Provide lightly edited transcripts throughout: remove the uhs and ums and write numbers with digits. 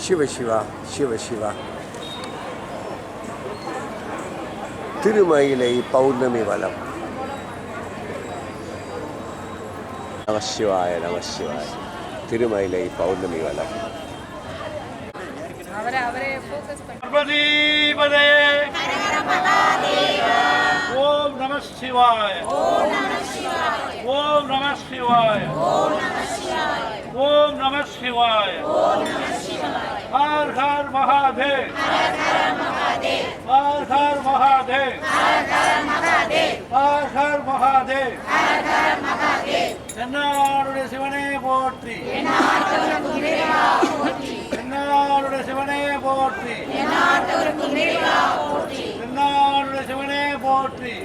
சிவசிவா சிவசிவா. திருமயிலை பௌர்ணமி வலம். நமசிவாய நமசிவாய. திருமயிலை பௌர்ணமி வலம். ஓம் நம சிவாய. ஓம் நம சிவாய. ஓம் நம சிவாய. हर हर महादेव. हर हर महादेव. हर हर महादेव. தென்னாடுடைய சிவனே போற்றி. தென்னாடுடைய சிவனே போற்றி. தென்னாடுடைய சிவனே போற்றி.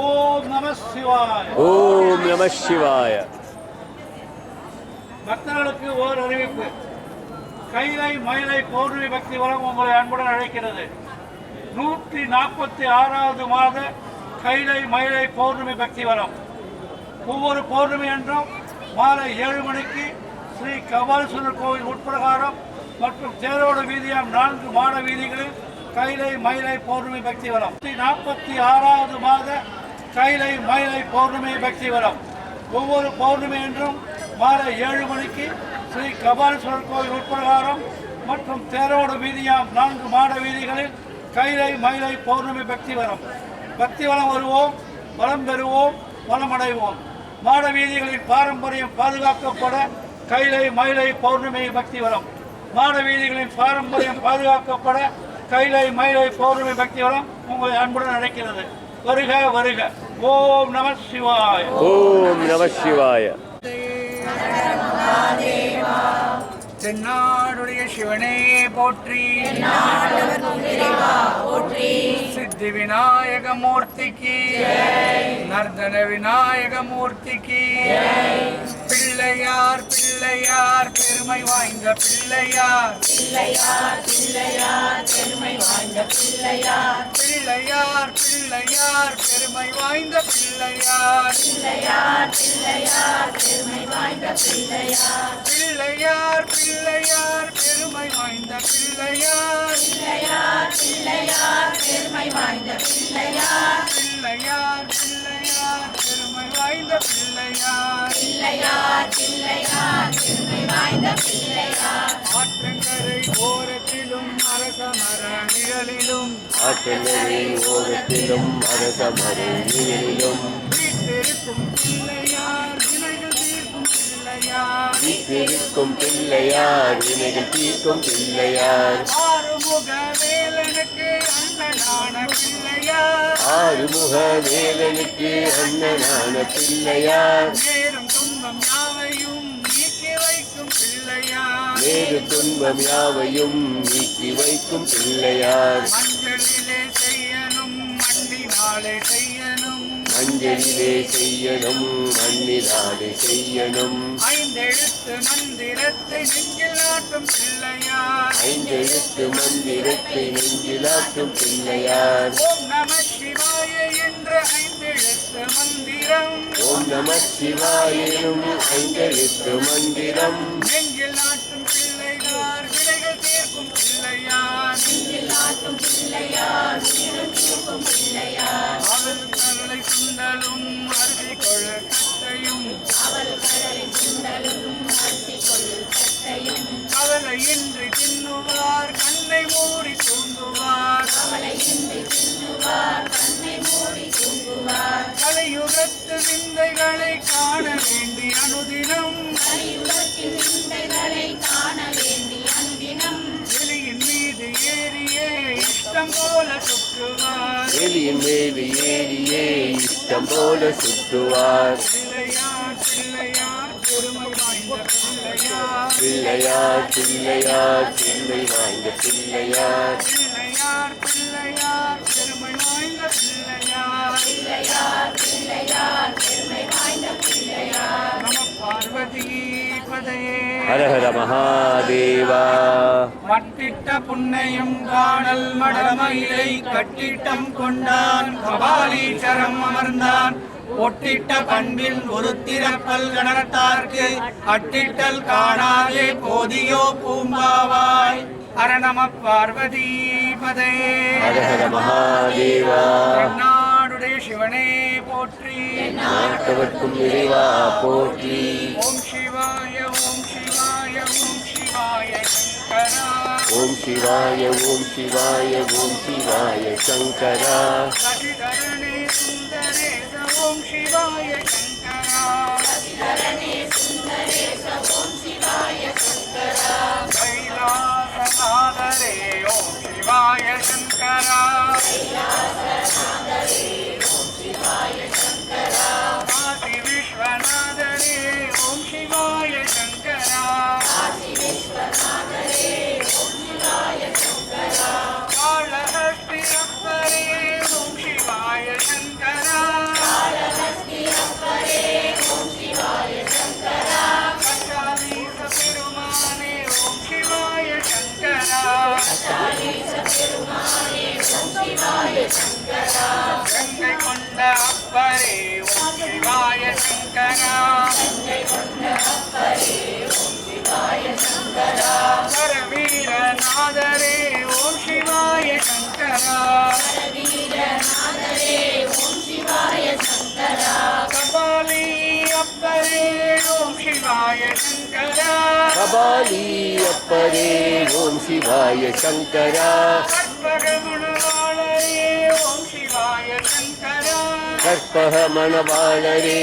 ஓம் நம சிவாய. ஓம் நம சிவாய. பக்தர்களுக்கு ஓர் அறிவிப்பு. கைலை மயிலை பௌர்ணமி பக்தி வரம் உங்களை அன்புடன் அழைக்கிறது. 146வது மாத கைலை மயிலை பௌர்ணமி பக்தி வரம். ஒவ்வொரு பௌர்ணமி என்றும் மாலை 7 மணிக்கு ஸ்ரீ கபாலீஸ்வரர் கோவில் உட்பிரகாரம் மற்றும் தேரோடு வீதியாம் 4 மாட வீதிகளில் கைலை மயிலை பௌர்ணமி பக்தி வரம். 146வது மாத கைலை மயிலை பௌர்ணமி பக்தி வரம். ஒவ்வொரு பௌர்ணமி என்றும் மாலை 7 மணிக்கு ஸ்ரீ கபாலீஸ்வரர் கோவில் உட்பிரகாரம் மற்றும் தேரோடு வீதியாம் 4 மாட வீதிகளில் கைலை மயிலை பௌர்ணமி பக்தி வரம். பக்தி வளம் வருவோம், வளம் பெறுவோம், வளமடைவோம். மாட வீதிகளின் பாரம்பரியம் பாதுகாக்கப்பட கைலை மயிலை பௌர்ணமி பக்தி வரம். மாட வீதிகளின் பாரம்பரியம் பாதுகாக்கப்பட கைலை மயிலை பௌர்ணமி பக்தி வரம் உங்களை அன்புடன் அழைக்கிறது. வருக வருக. ஓம் நம சிவாய. ஓம் நம சிவாய. தென்னாடுடைய சிவனே போற்றி. சித்தி விநாயக மூர்த்திக்கு, நர்தன விநாயக மூர்த்திக்கு, பிள்ளையார் பிள்ளையார் பெருமை வாய்ந்த பிள்ளையார், பிள்ளையார் பிள்ளையார் பெருமை வாய்ந்த பிள்ளையார், பிள்ளையார் பிள்ளையார் பெருமை வாய்ந்த பிள்ளையார், பிள்ளையார் பிள்ளையார் பெருமை வாய்ந்த பிள்ளையார், பிள்ளையார் பிள்ளையார் பெருமை வாய்ந்த பிள்ளையார், பிள்ளையார் பிள்ளையார் பெருமை வாய்ந்த பிள்ளையார், பிள்ளையார் பிள்ளையார் பெருமை வாய்ந்த பிள்ளையார், பிள்ளையார் பிள்ளையார் பெருமை வாய்ந்த பிள்ளையார். ஆற்றங்கரை ஓரத்திலும் அரசமர நிழலிலும், ஆற்றங்கரை ஓரத்திலும் அரசமர நிழலிலும் வீட்டிருக்கும் பிள்ளையார் வினைகள் தீர்க்கும் பிள்ளையார், வீட்டிருக்கும் பிள்ளையார் வினைகள் தீர்க்கும் பிள்ளையார், ஆறுமுக வேலனுக்கு அண்ணனான பிள்ளையார், ஆறுமுக வேலனுக்கு அண்ணனான பிள்ளையார், நேரும் துன்பம் யாவையும் நீக்கி வைக்கும் பிள்ளையார், நேரு துன்பம் யாவையும் நீக்கி வைக்கும் பிள்ளையார், மஞ்சளிலே செய்யணும் மண்ணினாலே செய்யணும், மஞ்சளிலே செய்யணும் மண்ணினாலே செய்யணும், ஐந்தெழுத்து மந்திரத்தை நெஞ்சில் நாட்டும் பிள்ளையார், ஐந்தெழுத்து மந்திரத்தை நெஞ்சிலாட்டும் பிள்ளையார், ஓம் நம சிவாய என்ற ஐந்தெழுத்து மந்திரம், ஓம் நம சிவாயனும் ஐந்தெழுத்து மந்திரம், நெஞ்சில் நாட்டும் பிள்ளையார் வினைகள் தீர்க்கும் பிள்ளையார், நெஞ்சில் நாட்டும் பிள்ளையார் வினைகள் தீர்க்கும் பிள்ளையார், அவள் கடலை சுண்டலும் அருவி கொள்ள கட்டையும், அவள் கடலை சுண்டலும் அருவி கொள்ள கட்டையும், கவலையின்றி தின்னுவார் கண்ணை மூடி தூங்குவார், கவலையின்றி தின்னுவார் கண்ணை மூடி தூங்குவார், கலியுகத்து விந்தைகளை காண வேண்டி அனுதினம், கலியுகத்தின் விந்தைகளை காண வேண்டி அனுதினம், வெளியின் மீது ஏறியே இஷ்டம் போல சுற்றுவார், வெளியின் மேல் ஏறியே இஷ்டம் போல சுற்றுவார், பிள்ளையார் பிள்ளையார் பெருமை வாய்ந்த பிள்ளையார், பிள்ளையார் பிள்ளையார் பெருமை வாய்ந்த பிள்ளையார், பிள்ளையார் பிள்ளையார் பெருமை வாய்ந்த பிள்ளையார், பிள்ளையார் பிள்ளையார் பெருமை வாய்ந்த பிள்ளையார். நம பார்வதி பதையே. ஹர ஹர மகாதேவா. மட்டிட்ட புன்னையும் காணல் மடமயிலை கட்டிட்டம் கொண்டான், கபாலீச்சரம் அமர்ந்தான் ஒட்டிட்ட பண்பில் ஒருத்திரப்பல் கணத்தார்க்கு அட்டிட்டல் காணாதே போதியோ பூம்பாவாய். அரணம பார்வதி பதே. ஹர ஹர மகாதேவா. நாடுடைய சிவனே போற்றி. நாட்டவர்க்கும் இறைவா போற்றி. ஓம் சிவாய ஓம் சிவாய ஓம் சிவாய சங்கரா. ஓம் சிவாய ஓம் சிவாய ஓம் சிவாய சங்கரா. சசிதரனே சுந்தரேச ஓம் சிவாய சங்கரா. கைலாசநாதரே ஓம் சிவாய சங்கரா. காசி விஸ்வநாதரே ஓம் சிவாய சங்கரா. காளஹஸ்தி அப்பரே ஓம் சிவாய சங்கரா. கச்சாலீச பெருமானே ஓம் சிவாய சங்கரா. கங்கை கொண்ட அப்பரே ஓம் சிவாய சங்கரா. கரவீரநாதரே ஓம் சிவாய சங்கரா. கபாலி அப்பரே ஓம் சிவாய சங்கரா. கபாலி அப்பரே ஓம் சிவாய சங்கரா. கற்பகமணவாளரே ஓம் சிவாய சங்கரா. கற்பக மணவாளரே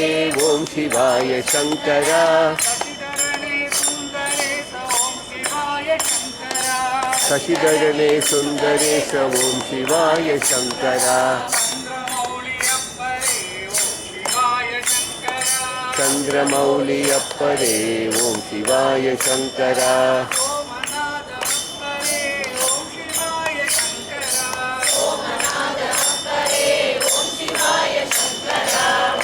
ஓம் சிவாய சங்கரா. சசிதரனே சுந்தரேச ஓம் சிவாய சங்கரா. சசிதரனே சுந்தரேச ஓம் சிவாய சங்கரா. சந்திரமௌலி அப்பரே ஓம் சிவாய சங்கரா. சந்திரமௌலி அப்பரே ஓம் சிவாய சங்கரா.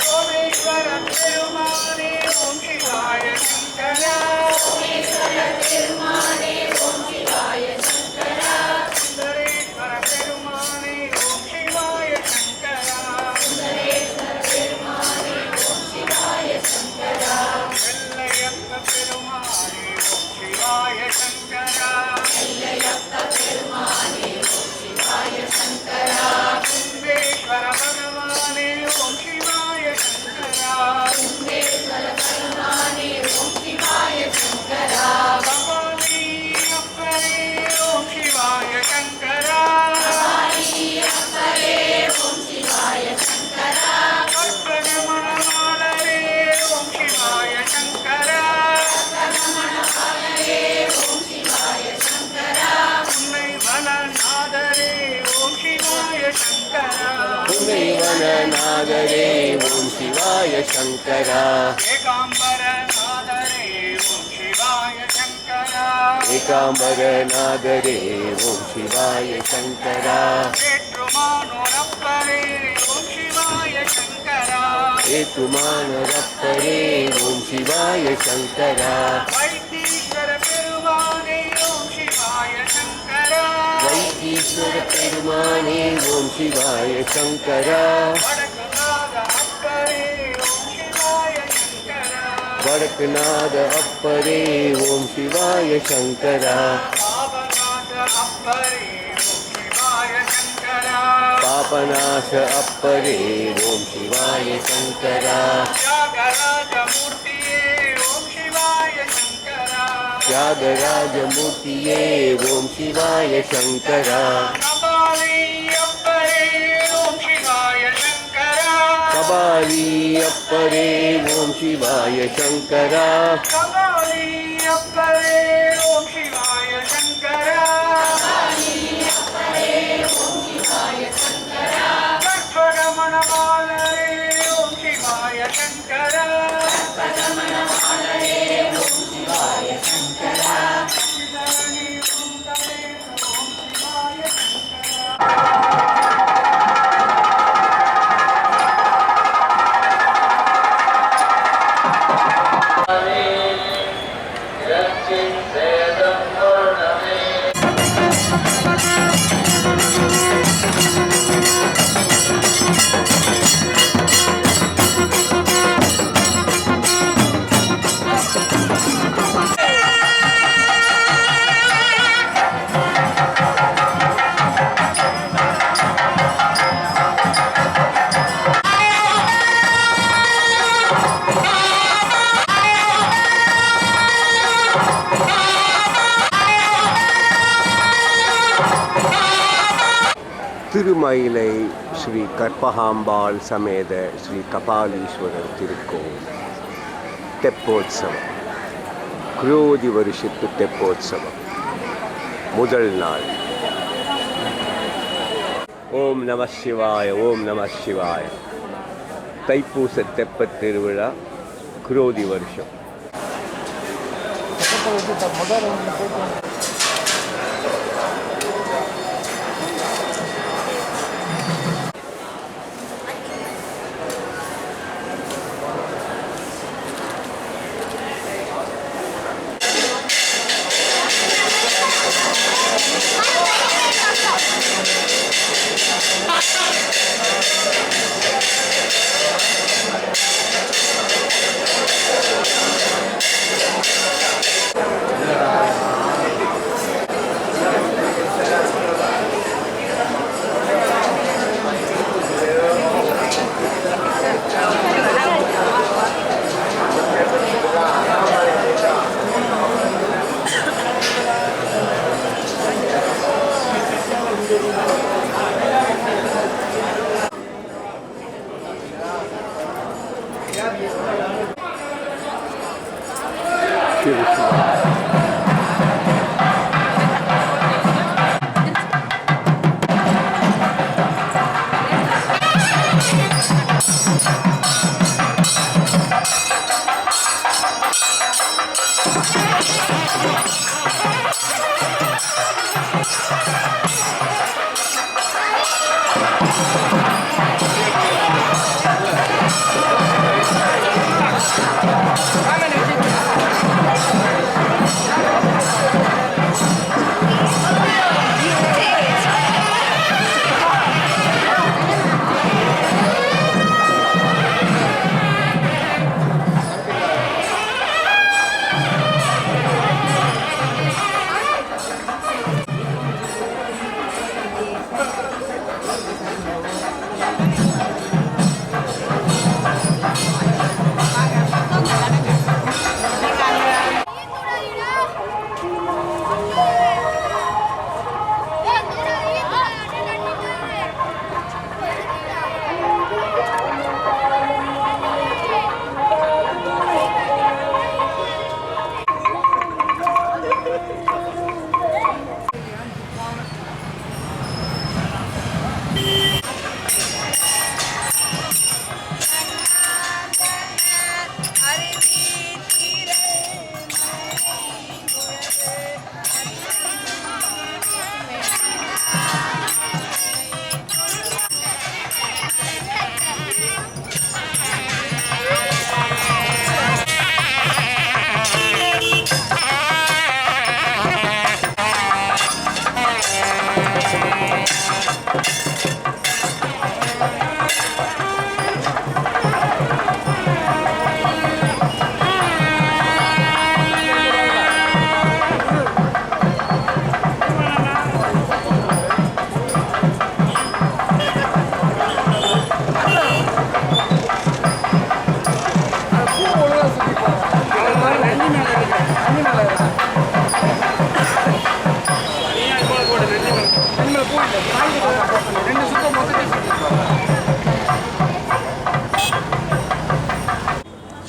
சோமேஸ்வர பெருமானே ஓம் சிவாய சங்கரா. சுந்தரேஸ்வர பெருமானே ஓம் சிவாய சங்கரா. வெள்ளையப்ப பெருமானே ஓம் சிவாய சங்கரா. கும்பேஸ்வர பகவானே ஓம் சிவாய சங்கரா. கபாலி அப்பரே ஓம் சிவாய சங்கரா. கற்பகமணவாளரே ஓம் சிவாய சங்கரா. உன்னை வளநாதரே ஓம் சிவாய சங்கரா. புண்ணைவனநாதரே ஓம் சிவாய சங்கரா. ஏகாம்பரநாதரே ஓம் சிவாய சங்கரா. ஏகாம்பரநாதரே ஓம் சிவாய சங்கரா. ஏற்றுமானோரப்பரே ஓம் சிவாய சங்கரா. ஏத்துமானரப்பரே ஓம் சிவாய சங்கரா. வைத்தீஸ்வர பெருமானே ஓம் சிவாய சங்கரா. வைத்தீஸ்வர பெருமானே ஓம் சிவாய சங்கரா. வடக்குநாத அப்பரே ஓம் சிவாய சங்கரா. வடக்குநாத அப்பரே ஓம் சிவாய சங்கரா. பாபநாத அப்பரே ஓம் சிவாய சங்கரா. பாபநாச அப்பரே ஓம் சிவாய சங்கரா. தியாகராஜமூர்த்தியே ஓம் சிவாய சங்கரா. தியாகராஜமூர்த்தியே ஓம் சிவாய சங்கரா. கபாலி அப்பரே ஓம் சிவாய சங்கரா. கபாலி அப்பரே ஓம் சிவாய சங்கரா. கபாலி அப்பரே ஓம் சிவாய சங்கரா. கற்பகமணவாளரே ஓம் சிவாய சங்கரா. சசிதரனே சுந்தரேச ஓம் சிவாய சங்கரா. திருமயிலை ஸ்ரீ கற்பகாம்பாள் சமேத ஸ்ரீ கபாலீஸ்வரர் திருக்கோவில் தெப்போத்சவம். குரோதி வருஷத்து தெப்போத்சவம் முதல் நாள். ஓம் நம சிவாய, ஓம் நம சிவாய. தைப்பூச தெப்பத் திருவிழா குரோதி வருஷம்.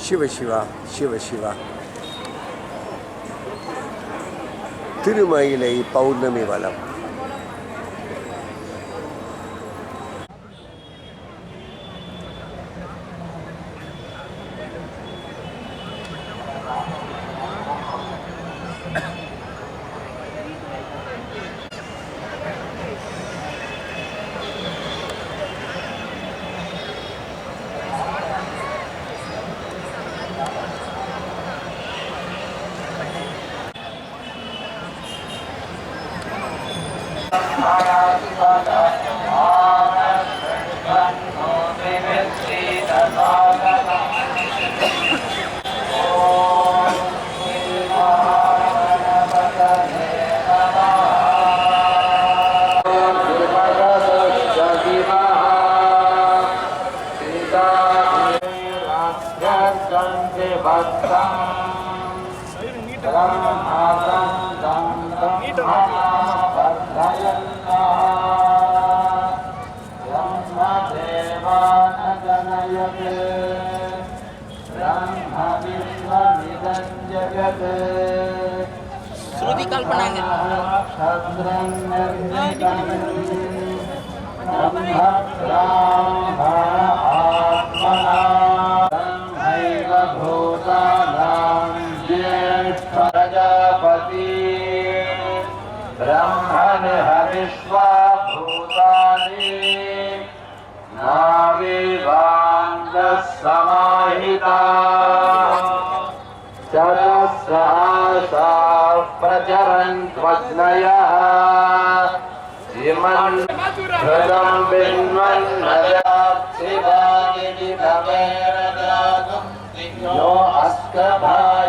சிவ சிவா, சிவ சிவா. திருமயிலை பௌர்ணமி வலம். கால் பண்ணாங்க. प्रजापति ब्रह्मण हविष्वा भूतानि नाविवाङ्गः समाहिता चतुस्सहस्राः प्रचरन्त्वग्नयः इमं हृदं बिन्वन्नजाक्षिवानि भवेरदातुं नो अस्कभायदुत्तरगं